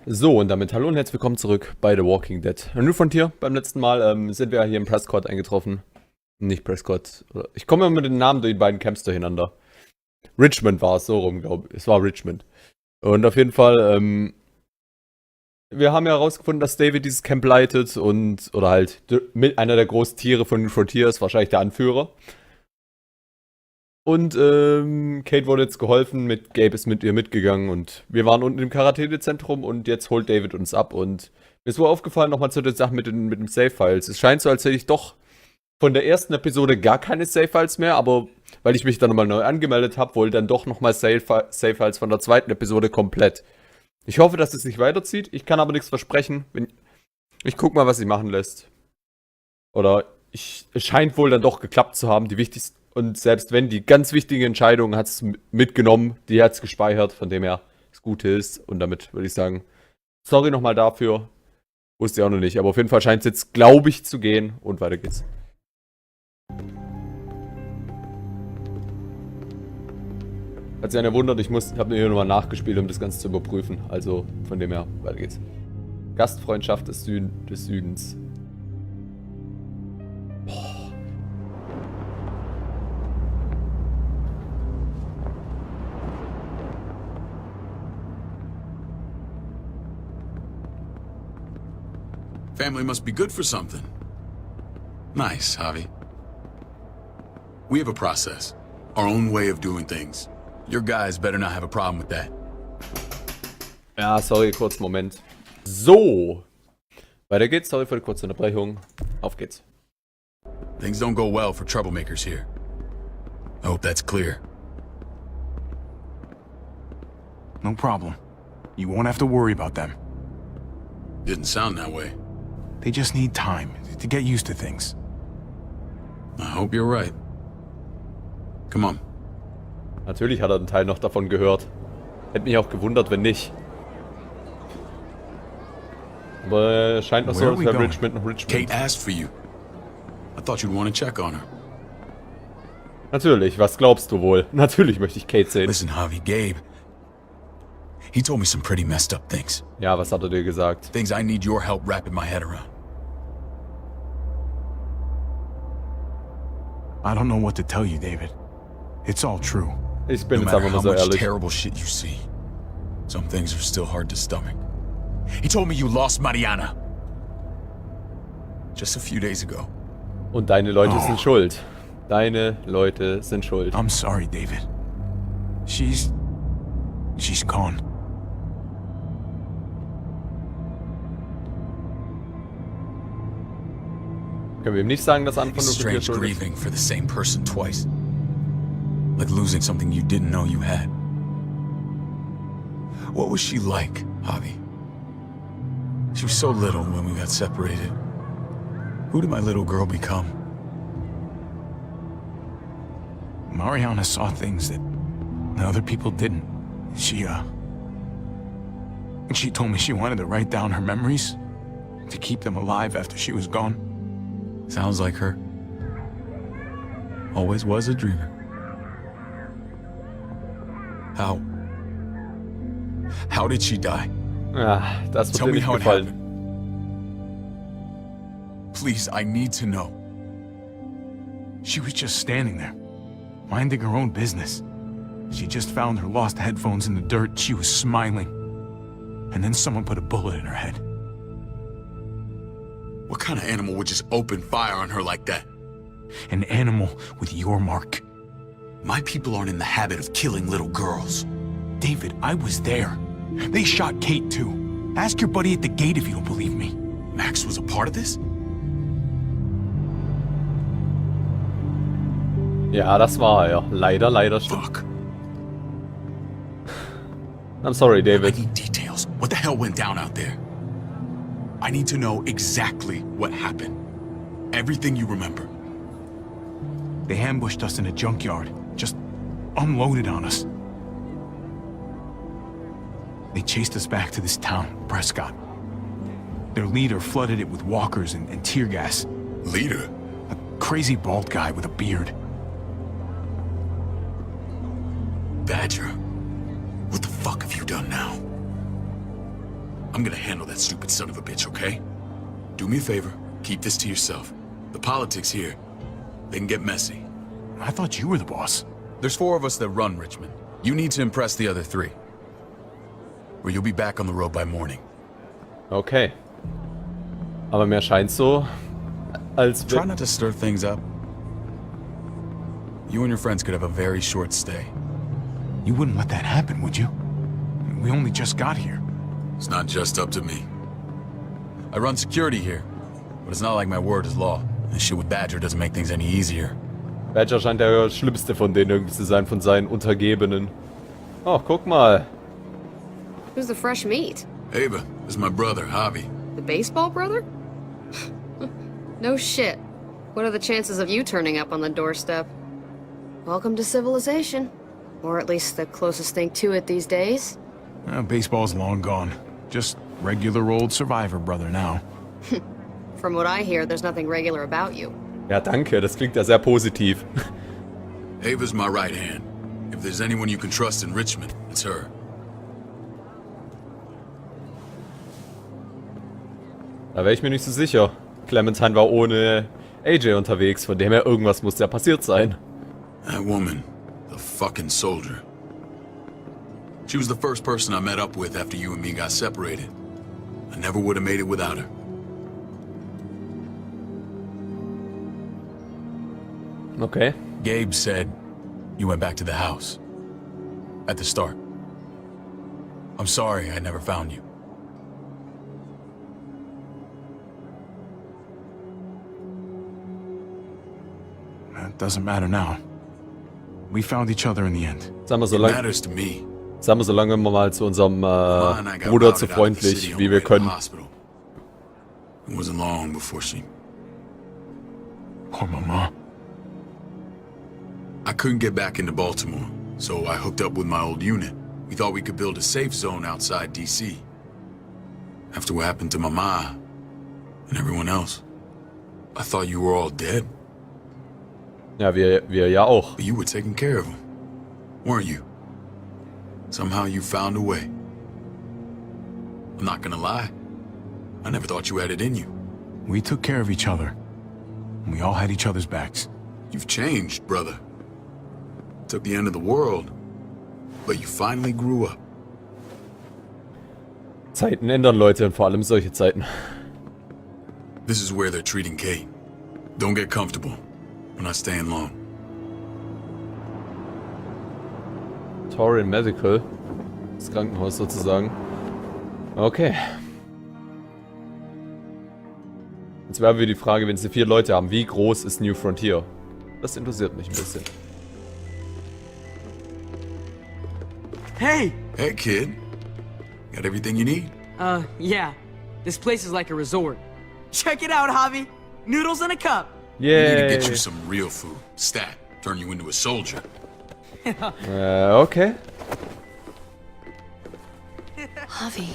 So, und damit hallo und herzlich willkommen zurück bei The Walking Dead. Und nur von hier, beim letzten Mal sind wir hier im Prescott eingetroffen. Nicht Prescott. Ich komme immer mit den Namen den beiden Camps durcheinander. Richmond war es, so rum, glaube ich. Es war Richmond. Und auf jeden Fall, wir haben ja herausgefunden, dass David dieses Camp leitet oder halt einer der großen Tiere von den Frontiers, wahrscheinlich der Anführer. Und Kate wurde jetzt geholfen, Gabe ist mit ihr mitgegangen und wir waren unten im Karate-Zentrum und jetzt holt David uns ab und mir ist wohl aufgefallen, nochmal zu der Sache mit den Save-Files. Es scheint so, als hätte ich doch von der ersten Episode gar keine Save-Files mehr, aber weil ich mich dann nochmal neu angemeldet habe, wohl dann doch nochmal Save-Files von der zweiten Episode komplett. Ich hoffe, dass es nicht weiterzieht, ich kann aber nichts versprechen. Ich guck mal, was sie machen lässt. Oder es scheint wohl dann doch geklappt zu haben, die wichtigsten. Und selbst wenn die ganz wichtige Entscheidung hat es mitgenommen, die hat es gespeichert, von dem her das Gute ist. Und damit würde ich sagen, sorry nochmal dafür. Wusste ich auch noch nicht, aber auf jeden Fall scheint es jetzt, glaube ich, zu gehen. Und weiter geht's. Hat sich einer wundert, ich habe mir hier nochmal nachgespielt, um das Ganze zu überprüfen. Also von dem her, weiter geht's. Gastfreundschaft des Südens. Family must be good for something. Nice, Javi. We have a process. Our own way of doing things. Your guys better not have a problem with that. Ja, sorry, kurz Moment. So. Weiter geht's, sorry für die kurze Unterbrechung. Auf geht's. Things don't go well for troublemakers here. I hope that's clear. No problem. You won't have to worry about them. Didn't sound that way. They just need time to get used to things. I hope you're right. Come on. Natürlich hat er einen Teil noch davon gehört. Hätte mich auch gewundert, wenn nicht. Aber scheint noch so, als wäre Richmond noch Richmond. Kate asked for you. I thought you'd want to check on her. Natürlich, was glaubst du wohl? Natürlich möchte ich Kate sehen. Listen, Javi, Gabe. He told me some pretty messed up things. Ja, was hat er dir gesagt? Things I need your help wrapping my head around. I don't know what to tell you, David. It's all true. Ich bin No jetzt matter einfach mal how so much ehrlich. terrible shit you see, some things are still hard to stomach. He told me you lost Mariana. Just a few days ago. Und deine Leute sind schuld. Deine Leute sind schuld. I'm sorry, David. She's gone. Können wir ihm nicht sagen, dass Anfang It's nur für dir strange schuld ist? grieving for the same person twice. Like losing something you didn't know you had. What was she like, Javi? She was so little when we got separated. Who did my little girl become? Mariana saw things that other people didn't. She told me she wanted to write down her memories to keep them alive after she was gone. Sounds like her. Always was a dreamer. How? How did she die? Ja, das wird Tell dir me nicht how it gefallen. happened. Please, I need to know. She was just standing there, minding her own business. She just found her lost headphones in the dirt. She was smiling. And then someone put a bullet in her head. What kind of animal would just open fire on her like that? An animal with your mark. My people aren't in the habit of killing little girls. David, I was there. They shot Kate too. Ask your buddy at the gate if you don't believe me. Max was a part of this? Ja, das war er. Leider, leider stimmt. Fuck. I'm sorry, I David. need details. What the hell went down out there? I need to know exactly what happened. Everything you remember. They ambushed us in a junkyard. Just unloaded on us. They chased us back to this town, Prescott. Their leader flooded it with walkers and tear gas. Leader? A crazy bald guy with a beard. Badger. What the fuck have you done now? I'm gonna handle that stupid son of a bitch, okay? Do me a favor, keep this to yourself. The politics here, they can get messy. I thought you were the boss. There's 4 of us that run Richmond. You need to impress the other 3. Or you'll be back on the road by morning. Okay. Aber mir scheint so, als Try not to stir things up. You and your friends could have a very short stay. You wouldn't let that happen, would you? We only just got here. It's not just up to me. I run security here, but it's not like my word is law. This shit with Badger doesn't make things any easier. Badger scheint der schlimmste von denen irgendwie zu sein, von seinen Untergebenen. Oh, guck mal. Who's the fresh meat? Ava, this is my brother, Javi. The baseball brother? No shit. What are the chances of you turning up on the doorstep? Welcome to civilization. Or at least the closest thing to it these days. Baseball's long gone. Just regular old survivor brother now. From what I hear, there's nothing regular about you. Ja, danke, das klingt ja sehr positiv. Ava's my right hand. If there's anyone you can trust in Richmond, it's her. Da wäre ich mir nicht so sicher. Clementine war ohne AJ unterwegs, von dem her irgendwas muss ja passiert sein. That woman, the fucking soldier. She was the first person I met up with after you and me got separated. I never would have made it without her. Okay. Gabe said you went back to the house. At the start. I'm sorry I never found you. That doesn't matter now. We found each other in the end. Sagen wir, It solange, matters to me. sagen wir, solange wir mal zu unserem Mama and I got Bruder routed so out of the freundlich, city on wie the wir way to the können. hospital. It wasn't long before she... Poor Mama. I couldn't get back into Baltimore, so I hooked up with my old unit. We thought we could build a safe zone outside D.C. After what happened to Mama and everyone else, I thought you were all dead, Ja, wir ja auch. but you were taking care of them, weren't you? Somehow you found a way. I'm not gonna lie, I never thought you had it in you. We took care of each other. We all had each other's backs. You've changed, brother. Took the end of the world, but you finally grew up. Zeiten ändern Leute und vor allem solche Zeiten. This is where they're treating Kate. Don't get comfortable. We're not staying long. Torin Medical. Das Krankenhaus sozusagen. Okay. Jetzt wäre wieder die Frage, wenn sie 4 Leute haben, wie groß ist New Frontier? Das interessiert mich ein bisschen. Hey! Hey, kid. Got everything you need? Yeah. This place is like a resort. Check it out, Javi. Noodles in a cup. We need to Yay. get you some real food. Stat. Turn you into a soldier. Okay. Javi,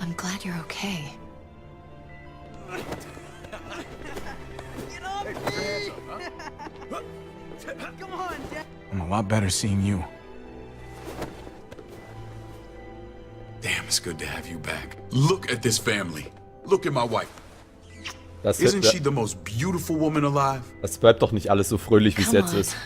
I'm glad you're okay. Come on, Dad. I'm a lot better seeing you. Damn, it's good to have you back. Look at this family. Look at my wife. Das, Isn't she the most beautiful woman alive? das bleibt doch nicht alles so fröhlich, wie es Come jetzt on. ist.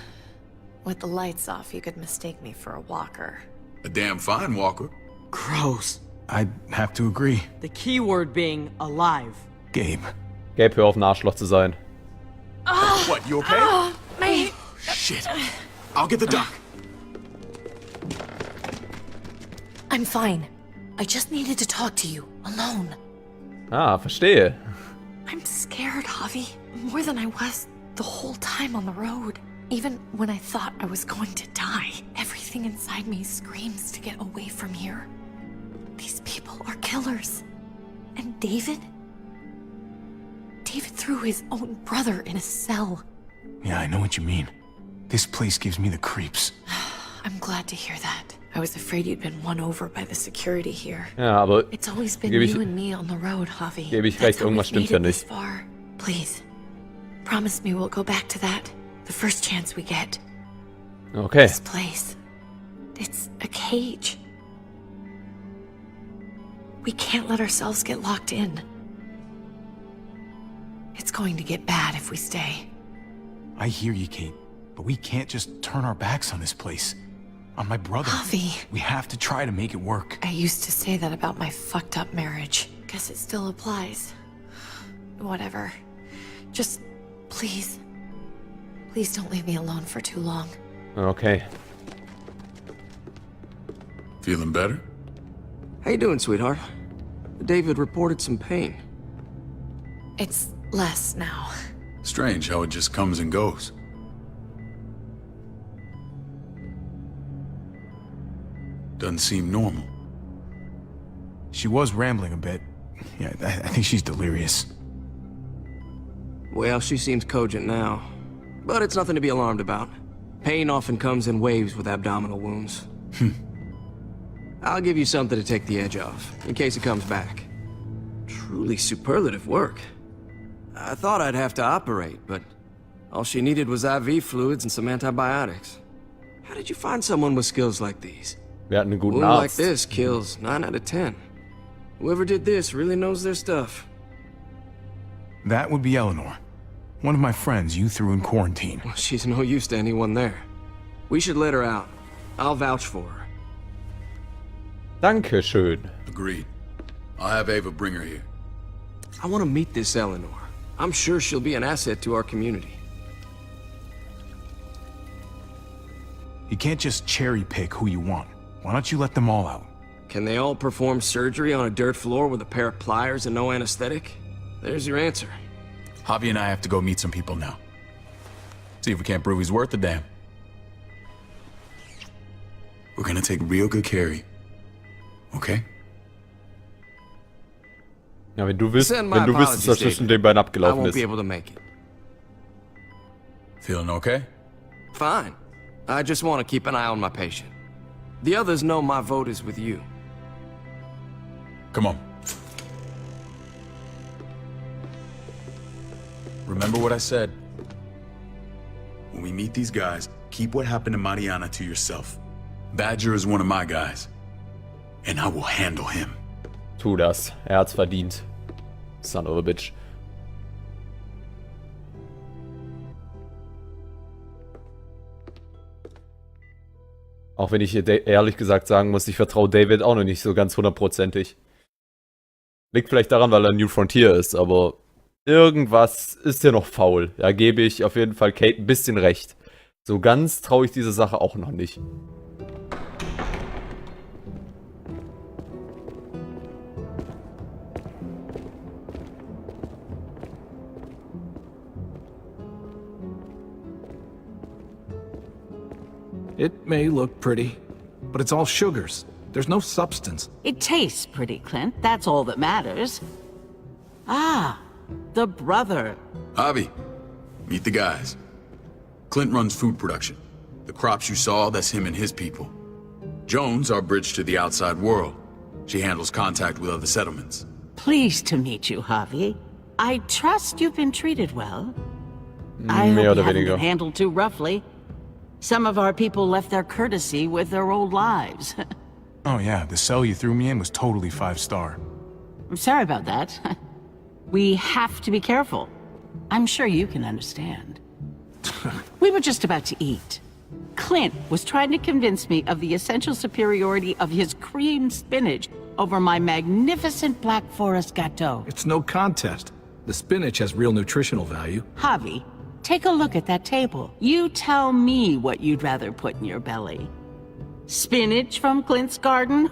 With the lights off, you could mistake me for a walker. A damn fine walker. Gross. I'd have to agree. The key word being alive. Gabe. Gabe, hör auf, ein Arschloch zu sein. What, you okay? My... Shit. I'll get the doc. I'm fine. I just needed to talk to you, alone. Ah, verstehe. I'm scared, Javi. More than I was the whole time on the road. Even when I thought I was going to die, everything inside me screams to get away from here. These people are killers. And David? David threw his own brother in a cell. Yeah, I know what you mean. This place gives me the creeps. I'm glad to hear that. I was afraid you'd been won over by the security here. Ja, aber It's always been Gebe ich- you and me on the road, Javi. Gebe ich That's recht, how irgendwas we've stimmt made ja it this nicht. far. Please, promise me we'll go back to that. The first chance we get. okay. This place. It's a cage. We can't let ourselves get locked in. It's going to get bad if we stay. I hear you, Kate, but we can't just turn our backs on this place. On my brother. Javi. We have to try to make it work. I used to say that about my fucked up marriage. Guess it still applies. Whatever. Just, please. Please don't leave me alone for too long. Okay. Feeling better? How you doing, sweetheart? David reported some pain. It's less now. Strange how it just comes and goes. Doesn't seem normal. She was rambling a bit. Yeah, I think she's delirious. Well, she seems cogent now. But it's nothing to be alarmed about. Pain often comes in waves with abdominal wounds. I'll give you something to take the edge off, in case it comes back. Truly superlative work. I thought I'd have to operate, but all she needed was IV fluids and some antibiotics. How did you find someone with skills like these? Wir hatten einen guten Wound like Arzt. this kills 9 out of 10. Whoever did this really knows their stuff. That would be Eleanor. One of my friends you threw in quarantine. Well, she's no use to anyone there. We should let her out. I'll vouch for her. Dankeschön. Agreed. I'll have Ava bring her here. I want to meet this Eleanor. I'm sure she'll be an asset to our community. You can't just cherry pick who you want. Why don't you let them all out? Can they all perform surgery on a dirt floor with a pair of pliers and no anesthetic? There's your answer. Javi and I have to go meet some people now. See if we can't prove he's worth a damn. We're gonna take real good care of you. Okay? Ja, wenn du wüsstest, Send my was apologies, zwischen David. den beiden I abgelaufen won't ist. be able to make it. Feeling okay? Fine. I just want to keep an eye on my patient. The others know my vote is with you. Come on. Remember what I said. When we meet these guys, keep what happened to Mariana to yourself. Badger is one of my guys. And I will handle him. Tu das. Er hat's verdient. Son of a bitch. Auch wenn ich hier ehrlich gesagt sagen muss, ich vertraue David auch noch nicht so ganz hundertprozentig. Liegt vielleicht daran, weil er New Frontier ist, aber irgendwas ist hier noch faul. Da gebe ich auf jeden Fall Kate ein bisschen recht. So ganz traue ich diese Sache auch noch nicht. It may look pretty, but it's all sugars. There's no substance. It tastes pretty, Clint. That's all that matters. Ah, the brother. Javi, meet the guys. Clint runs food production. The crops you saw, that's him and his people. Jones, our bridge to the outside world. She handles contact with other settlements. Pleased to meet you, Javi. I trust you've been treated well. I Mehr hope oder you haven't weniger. been handled too roughly. Some of our people left their courtesy with their old lives. Oh yeah, the cell you threw me in was totally 5-star. I'm sorry about that. We have to be careful. I'm sure you can understand. We were just about to eat. Clint was trying to convince me of the essential superiority of his creamed spinach over my magnificent Black Forest gâteau. It's no contest. The spinach has real nutritional value. Javi, take a look at that table. You tell me what you'd rather put in your belly. Spinach from Clint's garden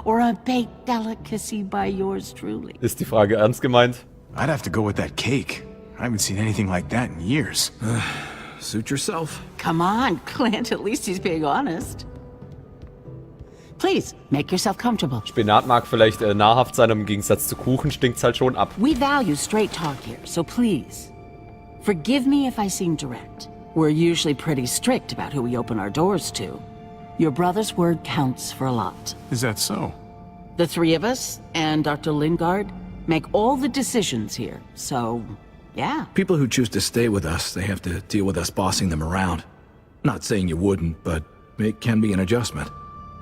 or a baked delicacy by yours truly? Ist die Frage ernst gemeint? I'd have to go with that cake. I haven't seen anything like that in years. Suit yourself. Come on, Clint, at least he's being honest. Please, make yourself comfortable. Spinat mag vielleicht nahrhaft sein, aber im Gegensatz zu Kuchen stinkt's halt schon ab. We value straight talk here, so please, forgive me if I seem direct. We're usually pretty strict about who we open our doors to. Your brother's word counts for a lot. Is that so? The three of us and Dr. Lingard make all the decisions here, so yeah. People who choose to stay with us, they have to deal with us bossing them around. Not saying you wouldn't, but it can be an adjustment.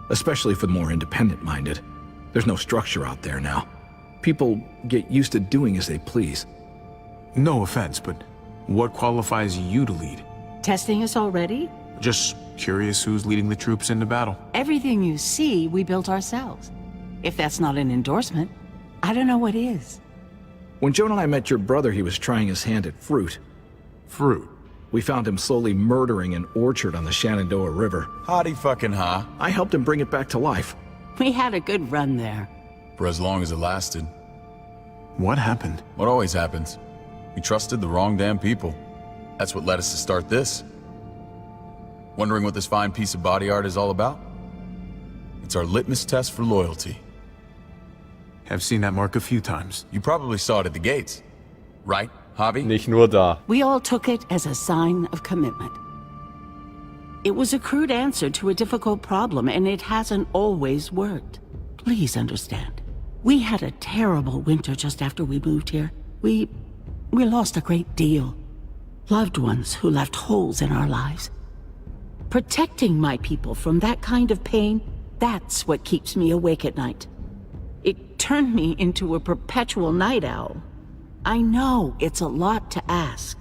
Especially for the more independent-minded. There's no structure out there now. People get used to doing as they please. No offense, but what qualifies you to lead? Testing us already? Just curious who's leading the troops into battle. Everything you see, we built ourselves. If that's not an endorsement, I don't know what is. When Joan and I met your brother, he was trying his hand at fruit. Fruit? We found him slowly murdering an orchard on the Shenandoah River. Howdy fucking ha. I helped him bring it back to life. We had a good run there. For as long as it lasted. What happened? What always happens. We trusted the wrong damn people. That's what led us to start this. Wondering what this fine piece of body art is all about? It's our litmus test for loyalty. I've seen that mark a few times. You probably saw it at the gates. Right, Javi? Nicht nur da. We all took it as a sign of commitment. It was a crude answer to a difficult problem, and it hasn't always worked. Please understand. We had a terrible winter just after we moved here. We lost a great deal. Loved ones who left holes in our lives. Protecting my people from that kind of pain, that's what keeps me awake at night. It turned me into a perpetual night owl. I know it's a lot to ask,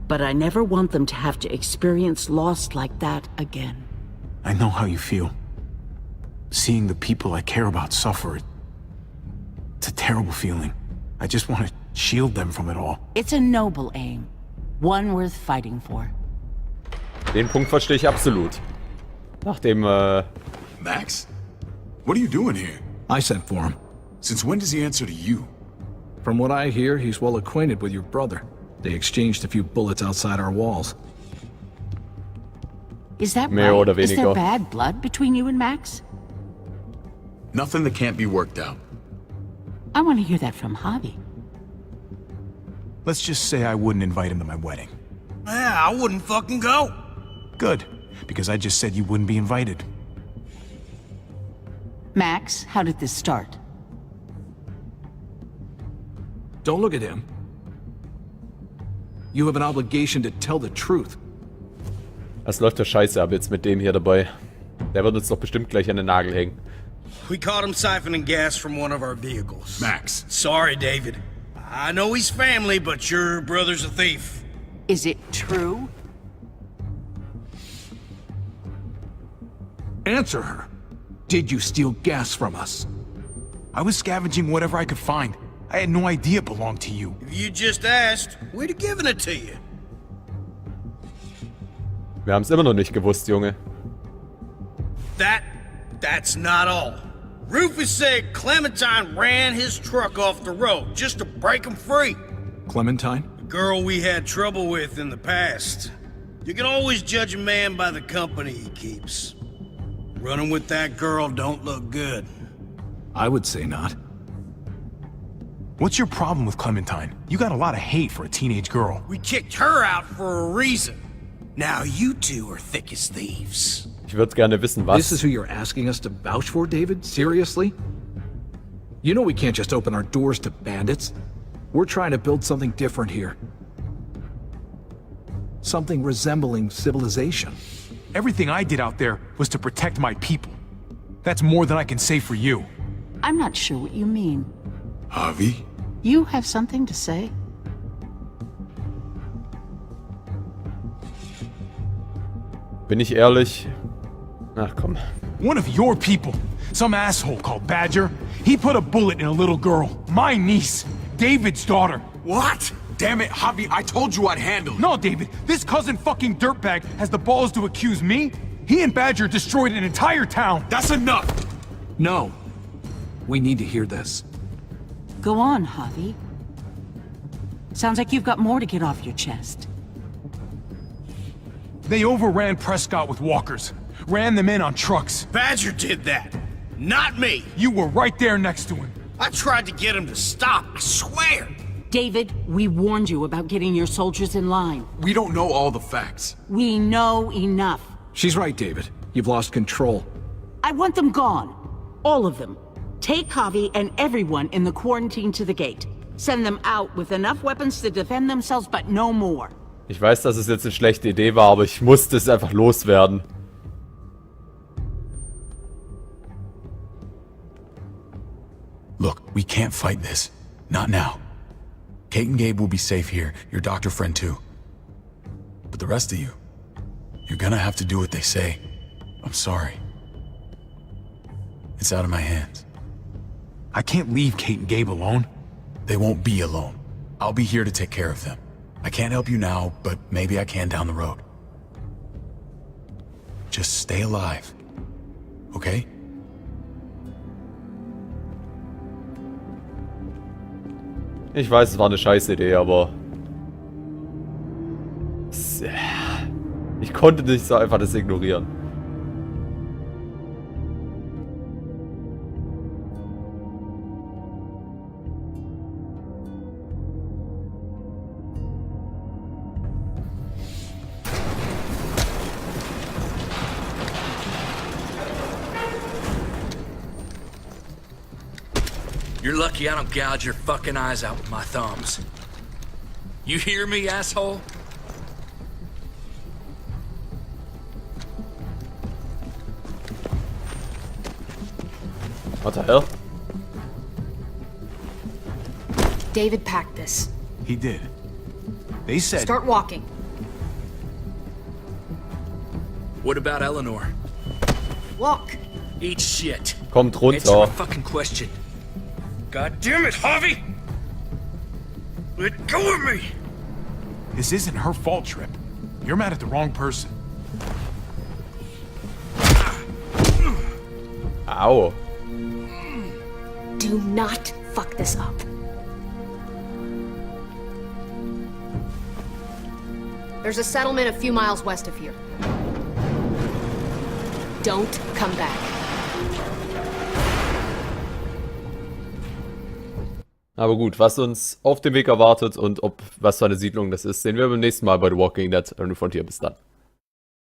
but I never want them to have to experience loss like that again. I know how you feel. Seeing the people I care about suffer, it's a terrible feeling. I just want to shield them from it all. It's a noble aim, one worth fighting for. Den Punkt verstehe ich absolut. Nachdem, Max? What are you doing here? I sent for him. Since when does he answer to you? From what I hear, he's well acquainted with your brother. They exchanged a few bullets outside our walls. Is that Mehr right? oder Is there weniger. bad blood between you and Max? Nothing that can't be worked out. I want to hear that from Javi. Let's just say I wouldn't invite him to my wedding. Yeah, I wouldn't fucking go. Good, because I just said you wouldn't be invited. Max, how did this start? Don't look at him. You have an obligation to tell the truth. das läuft ja scheiße ab jetzt mit dem hier dabei. Der wird uns doch bestimmt gleich an den Nagel hängen. We caught him siphoning gas from one of our vehicles. Max. Sorry, David. I know he's family, but your brother's a thief. Is it true? Answer her. Did you steal gas from us? I was scavenging whatever I could find. I had no idea it belonged to you. If you just asked, we'd have given it to you. Wir haben es immer noch nicht gewusst, Junge. That's not all. Rufus said Clementine ran his truck off the road just to break him free. Clementine? The girl we had trouble with in the past. You can always judge a man by the company he keeps. Running with that girl don't look good. I would say not. What's your problem with Clementine? You got a lot of hate for a teenage girl. We kicked her out for a reason. Now you two are thick as thieves. Ich würde gerne wissen, This is was. who you're asking us to vouch for, David? Seriously? You know we can't just open our doors to bandits. We're trying to build something different here. Something resembling civilization. Everything I did out there was to protect my people. That's more than I can say for you. I'm not sure what you mean. Javi? You have something to say? Bin ich ehrlich? Ach komm. One of your people, some asshole called Badger, he put a bullet in a little girl, my niece, David's daughter. What? Damn it, Javi, I told you I'd handle it. No, David, this cousin fucking dirtbag has the balls to accuse me? He and Badger destroyed an entire town. That's enough! No. We need to hear this. Go on, Javi. Sounds like you've got more to get off your chest. They overran Prescott with walkers, ran them in on trucks. Badger did that, not me. You were right there next to him. I tried to get him to stop, I swear. David, we warned you about getting your soldiers in line. We don't know all the facts. We know enough. She's right, David. You've lost control. I want them gone. All of them. Take Javi and everyone in the quarantine to the gate. Send them out with enough weapons to defend themselves, but no more. Ich weiß, dass es jetzt eine schlechte Idee war, aber ich musste es einfach loswerden. We can't fight this. Not now. Kate and Gabe will be safe here, your doctor friend too. But the rest of you, you're gonna have to do what they say. I'm sorry. It's out of my hands. I can't leave Kate and Gabe alone. They won't be alone. I'll be here to take care of them. I can't help you now, but maybe I can down the road. Just stay alive. Okay? Ich weiß, es war eine scheiß Idee, aber... Ich konnte nicht so einfach das ignorieren. You're lucky I don't gouge your fucking eyes out with my thumbs. You hear me, asshole? What the hell? David packed this. He did. They said... Start walking. What about Eleanor? Walk. Eat shit. Kommt Answer my runter. fucking question. God damn it, Javi! Let go of me! This isn't her fault, Trip. You're mad at the wrong person. Au. Do not fuck this up. There's a settlement a few miles west of here. Don't come back. Aber gut, was uns auf dem Weg erwartet und was für eine Siedlung das ist, sehen wir beim nächsten Mal bei The Walking Dead. Und von hier bis dann.